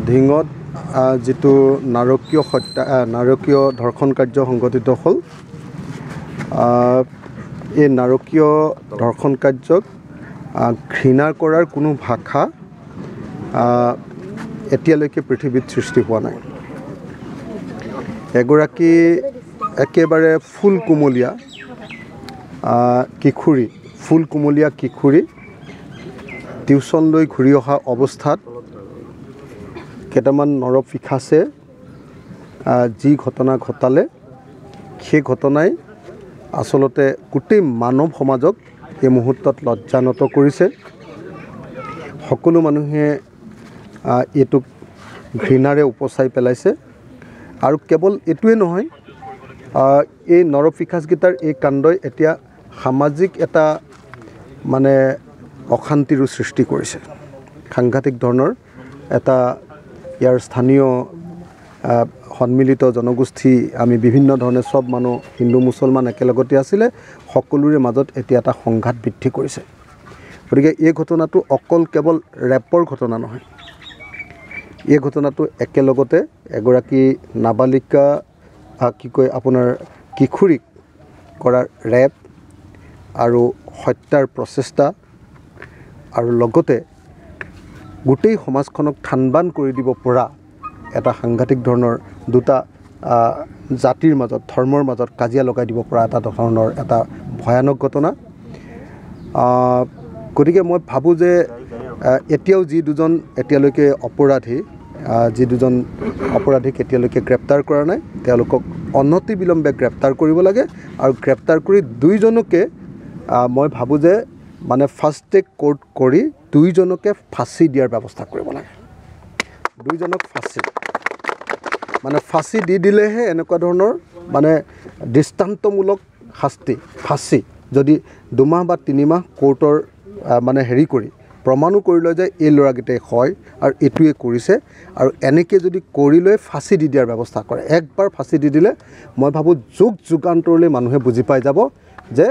ধিঙত যেটো নাৰকীয় ধৰ্ষণ কাৰ্য সংঘটিত হ'ল এই নাৰকীয় ধৰ্ষণ কাৰ্যক ঘৃণা কৰাৰ কোনো ভাষা এতিয়ালৈকে পৃথিৱীত সৃষ্টি হোৱা নাই। এগৰাকী একেবাৰে ফুল কুমলীয়া কিশোৰী টিউচন লৈ ঘূৰি অহা অৱস্থাত কেইটামান নৰপিশাচে যি ঘটনা ঘটালে সেই ঘটনাই আচলতে গোটেই মানৱ সমাজক এই মুহূৰ্তত লজ্জানত কৰিছে। সকলো মানুহে এইটোক ঘৃণাৰে উপচাই পেলাইছে আৰু কেৱল এইটোৱে নহয়, এই নৰপিশাচকেইটাৰ এই কাণ্ডই এতিয়া সামাজিক এটা মানে অশান্তিৰো সৃষ্টি কৰিছে। সাংঘাতিক ধৰণৰ এটা ইয়াৰ স্থানীয় সন্মিলিত জনগোষ্ঠী আমি বিভিন্ন ধৰণে সব মানুহ হিন্দু মুছলমান একেলগতে আছিলে, সকলোৰে মাজত এতিয়া এটা সংঘাত বৃদ্ধি কৰিছে। গতিকে এই ঘটনাটো অকল কেৱল ৰেপৰ ঘটনা নহয়, এই ঘটনাটো একেলগতে এগৰাকী নাবালিকা আপোনাৰ কিশোৰীক কৰাৰ ৰেপ আৰু হত্যাৰ প্ৰচেষ্টা আৰু লগতে গোটেই সমাজখনক থানবান কৰি দিব পৰা এটা সাংঘাতিক ধৰণৰ দুটা জাতিৰ মাজত ধৰ্মৰ মাজত কাজিয়া লগাই দিব পৰা এটা ধৰণৰ এটা ভয়ানক ঘটনা। গতিকে মই ভাবোঁ যে এতিয়াও যি দুজন অপৰাধীক এতিয়ালৈকে গ্ৰেপ্তাৰ কৰা নাই, তেওঁলোকক অনতিবিলম্বে গ্ৰেপ্তাৰ কৰিব লাগে আৰু গ্ৰেপ্তাৰ কৰি দুইজনকে মই ভাবোঁ যে মানে ফাৰ্ষ্ট ট্ৰেক কোৰ্ট কৰি দুইজনকে ফাঁচি দিয়াৰ ব্যৱস্থা কৰিব লাগে। দুইজনক ফাঁচি দি দিলেহে এনেকুৱা ধৰণৰ মানে দৃষ্টান্তমূলক শাস্তি, ফাঁচি যদি 2 মাহ বা 3 মাহ কোৰ্টৰ মানে হেৰি কৰি প্ৰমাণো কৰি লয় যে এই ল'ৰাকেইটাই হয় আৰু এইটোৱে কৰিছে আৰু এনেকৈ যদি কৰি লৈ ফাঁচি দি দিয়াৰ ব্যৱস্থা কৰে, একবাৰ ফাঁচি দি দিলে মই ভাবোঁ যুগান্তৰলৈ মানুহে বুজি পাই যাব যে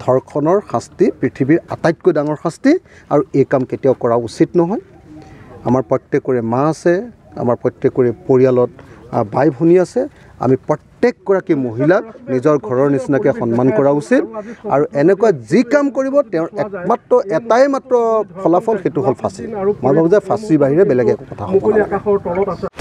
ধৰ্ষণৰ শাস্তি পৃথিৱীৰ আটাইতকৈ ডাঙৰ শাস্তি আৰু এই কাম কেতিয়াও কৰা উচিত নহয়। আমাৰ প্ৰত্যেকৰে মা আছে, আমাৰ প্ৰত্যেকৰে পৰিয়ালত ভাই ভনী আছে, আমি প্ৰত্যেকগৰাকী মহিলাক নিজৰ ঘৰৰ নিচিনাকৈ সন্মান কৰা উচিত আৰু এনেকুৱা যি কাম কৰিব তেওঁৰ এটাই মাত্ৰ ফলাফল, সেইটো হ'ল ফাঁচি। মই ভাবোঁ যে ফাঁচিৰ বাহিৰে বেলেগ একো কথা হ'ব নালাগে।